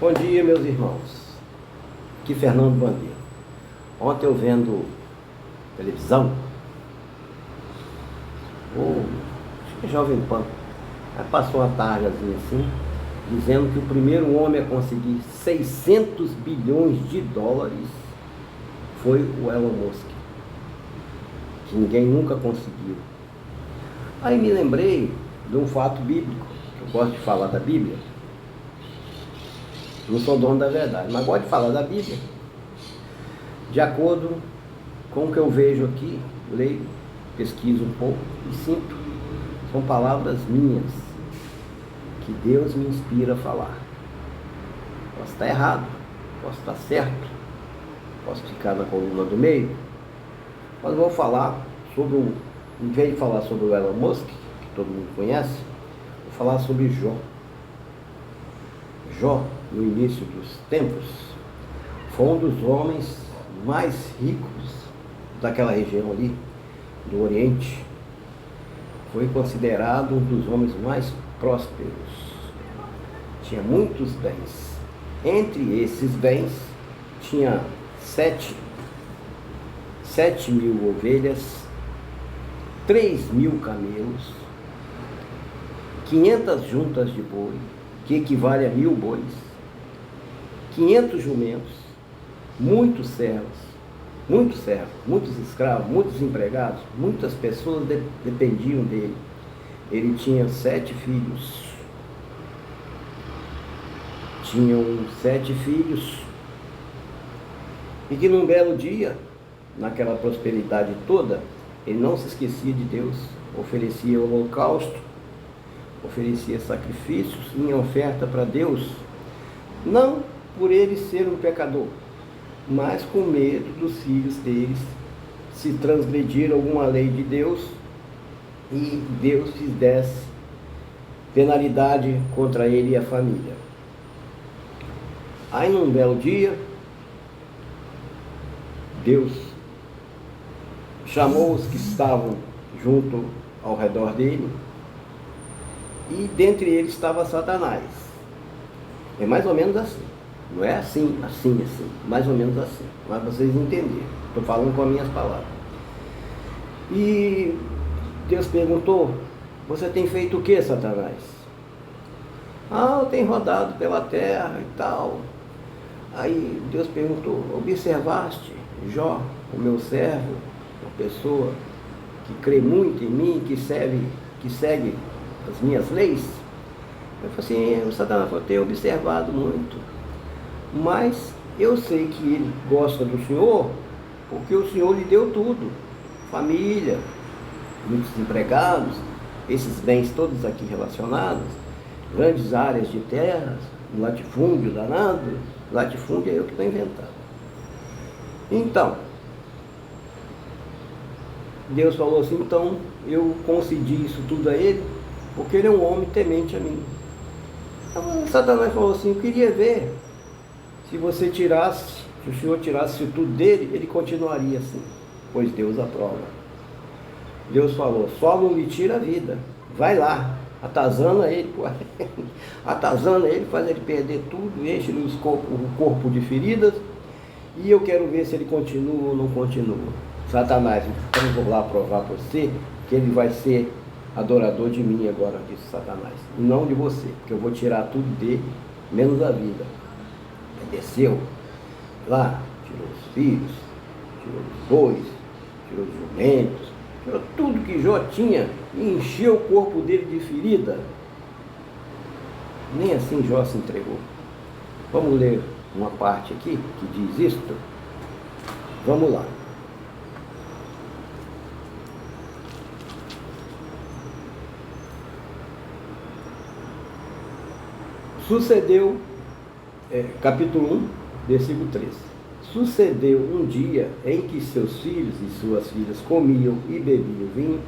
Bom dia, meus irmãos. Aqui Fernando Bandeira. Ontem eu vendo televisão, acho que é Jovem Pan, aí passou uma tardezinha assim, dizendo que o primeiro homem a conseguir 600 bilhões de dólares foi o Elon Musk, que ninguém nunca conseguiu. Aí me lembrei de um fato bíblico, que eu gosto de falar da Bíblia. Não sou dono da verdade, mas gosto de falar da Bíblia. De acordo com o que eu vejo aqui, leio, pesquiso um pouco e sinto. São palavras minhas, que Deus me inspira a falar. Posso estar errado, posso estar certo, posso ficar na coluna do meio, mas vou falar sobre em vez de falar sobre o Elon Musk, que todo mundo conhece, vou falar sobre Jó. Jó, no início dos tempos, foi um dos homens mais ricos daquela região ali, do Oriente. Foi considerado um dos homens mais prósperos. Tinha muitos bens. Entre esses bens, tinha 7 mil ovelhas, 3 mil camelos, 500 juntas de boi, que equivale a 1000 bois, 500 jumentos, muitos servos, muitos escravos, muitos empregados, muitas pessoas dependiam dele. Ele tinha 7 filhos. Tinham 7 filhos. E que num belo dia, naquela prosperidade toda, ele não se esquecia de Deus, oferecia holocausto, oferecia sacrifícios em oferta para Deus, não por ele ser um pecador, mas com medo dos filhos deles se transgredir alguma lei de Deus e Deus fizesse penalidade contra ele e a família. Aí num belo dia, Deus chamou os que estavam junto ao redor dele, e dentre eles estava Satanás. É mais ou menos assim. Não é assim, mais ou menos assim. Mas vocês entenderam. Estou falando com as minhas palavras. E Deus perguntou: você tem feito o que, Satanás? Eu tenho rodado pela terra e tal. Aí Deus perguntou: observaste Jó, o meu servo, uma pessoa que crê muito em mim, que segue as minhas leis? Eu falei assim: o Satanás falou, tenho observado muito, mas eu sei que ele gosta do Senhor, porque o Senhor lhe deu tudo, família, muitos empregados, esses bens todos aqui relacionados, grandes áreas de terras, um latifúndio danado. Latifúndio é eu que estou inventando. Então, Deus falou assim: então eu concedi isso tudo a ele, porque ele é um homem temente a mim. Então Satanás falou assim: eu queria ver se você tirasse, se o Senhor tirasse tudo dele, ele continuaria assim, pois Deus aprova. Deus falou: só não lhe tira a vida, vai lá, atazana ele, atazana ele, faz ele perder tudo, enche-lhe o corpo de feridas, e eu quero ver se ele continua ou não continua. Satanás, então eu vou lá provar para você que ele vai ser adorador de mim agora, disse Satanás, e não de você, porque eu vou tirar tudo dele, menos a vida. Ele desceu lá, tirou os filhos, tirou os bois, tirou os jumentos, tirou tudo que Jó tinha e encheu o corpo dele de ferida. Nem assim Jó se entregou. Vamos ler uma parte aqui que diz isto. Vamos lá. Sucedeu, capítulo 1, versículo 3. Sucedeu um dia em que seus filhos e suas filhas comiam e bebiam vinho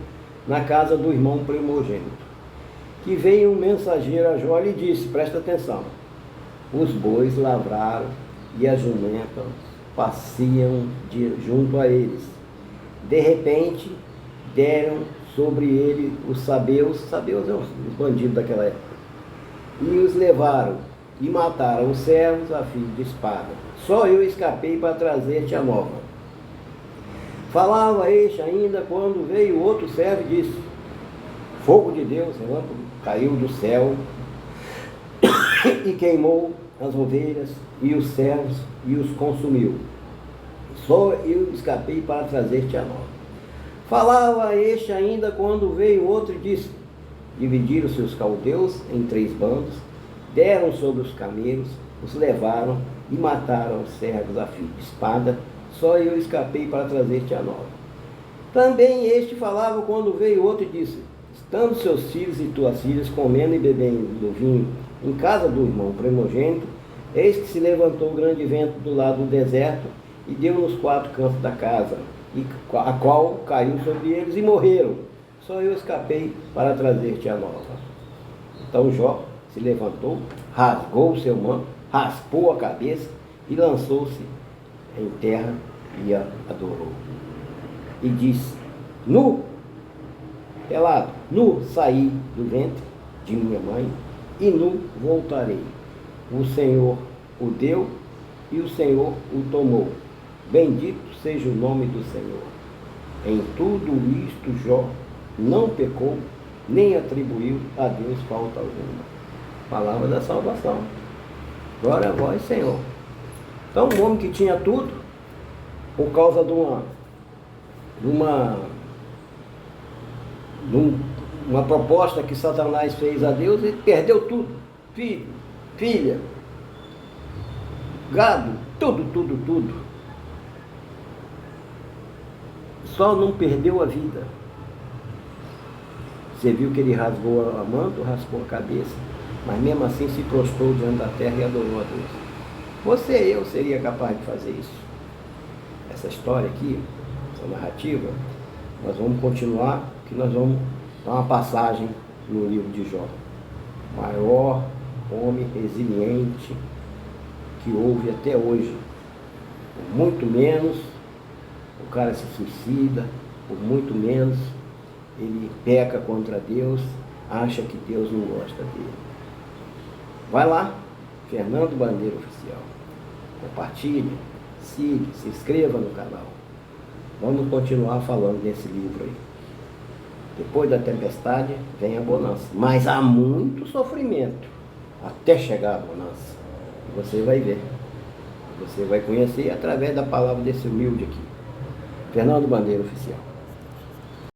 na casa do irmão primogênito, que veio um mensageiro a Jó e lhe disse, presta atenção: os bois lavraram e as jumentas passeam junto a eles. De repente deram sobre ele os sabeus é os bandidos daquela época, e os levaram, e mataram os servos a fio de espada. Só eu escapei para trazer-te a nova. Falava este ainda quando veio outro servo e disse: fogo de Deus, relâmpago, caiu do céu e queimou as ovelhas e os servos e os consumiu. Só eu escapei para trazer-te a nova. Falava este ainda quando veio outro e disse: dividiram-se os caldeus em 3 bandos, deram sobre os camelos, os levaram e mataram os servos a fio de espada. Só eu escapei para trazer-te a nova. Também este falava quando veio outro e disse: estando seus filhos e tuas filhas comendo e bebendo do vinho em casa do irmão primogênito, eis que se levantou grande vento do lado do deserto e deu nos 4 cantos da casa, e a qual caiu sobre eles e morreram. Só eu escapei para trazer-te a nova. Então Jó se levantou, rasgou o seu manto, raspou a cabeça e lançou-se em terra e a adorou. E disse: nu, pelado, nu saí do ventre de minha mãe, e nu voltarei. O Senhor o deu e o Senhor o tomou. Bendito seja o nome do Senhor. Em tudo isto Jó não pecou, nem atribuiu a Deus falta alguma. Palavra da salvação. Glória a vós, Senhor. Então, um homem que tinha tudo, por causa de uma proposta que Satanás fez a Deus, ele perdeu tudo. Filho, filha, gado, tudo. Só não perdeu a vida. Você viu que ele rasgou a manto, raspou a cabeça, mas mesmo assim se prostrou diante da terra e adorou a Deus. Você e eu seria capaz de fazer isso. Essa história aqui, essa narrativa, nós vamos continuar, que nós vamos dar uma passagem no livro de Jó. O maior homem resiliente que houve até hoje. Por muito menos o cara se suicida, por muito menos ele peca contra Deus, acha que Deus não gosta dele. Vai lá, Fernando Bandeira Oficial. Compartilhe, siga, se inscreva no canal. Vamos continuar falando desse livro aí. Depois da tempestade vem a bonança. Mas há muito sofrimento até chegar a bonança. Você vai ver. Você vai conhecer através da palavra desse humilde aqui. Fernando Bandeira Oficial.